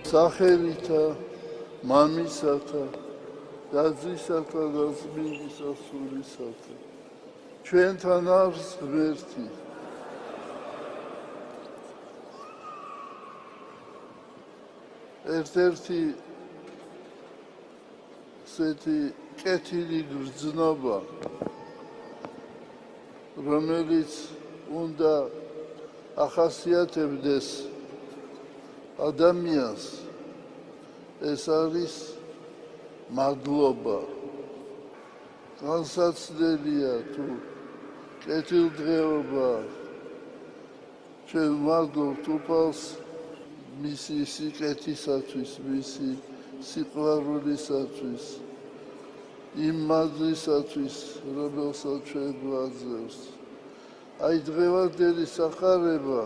სახელითა მამისათა და-ძისათა და წმინდისა სულისათა ჩვენთან არის ღმერთი ერთ-ერთი ესეთი კეთილი გრძნობა რომელიც უნდა ახასიათებდეს ადამიანს ეს არის მადლობა განსაცდელია თუ კეთილდღეობა ჩვენ ვმადლობთ უფალს მისი სიკეთისათვის მისი სიყვარულისათვის იმ მადლისათვის რომელსაც ჩვენ გვაძლევს აი დღევანდელი სახარება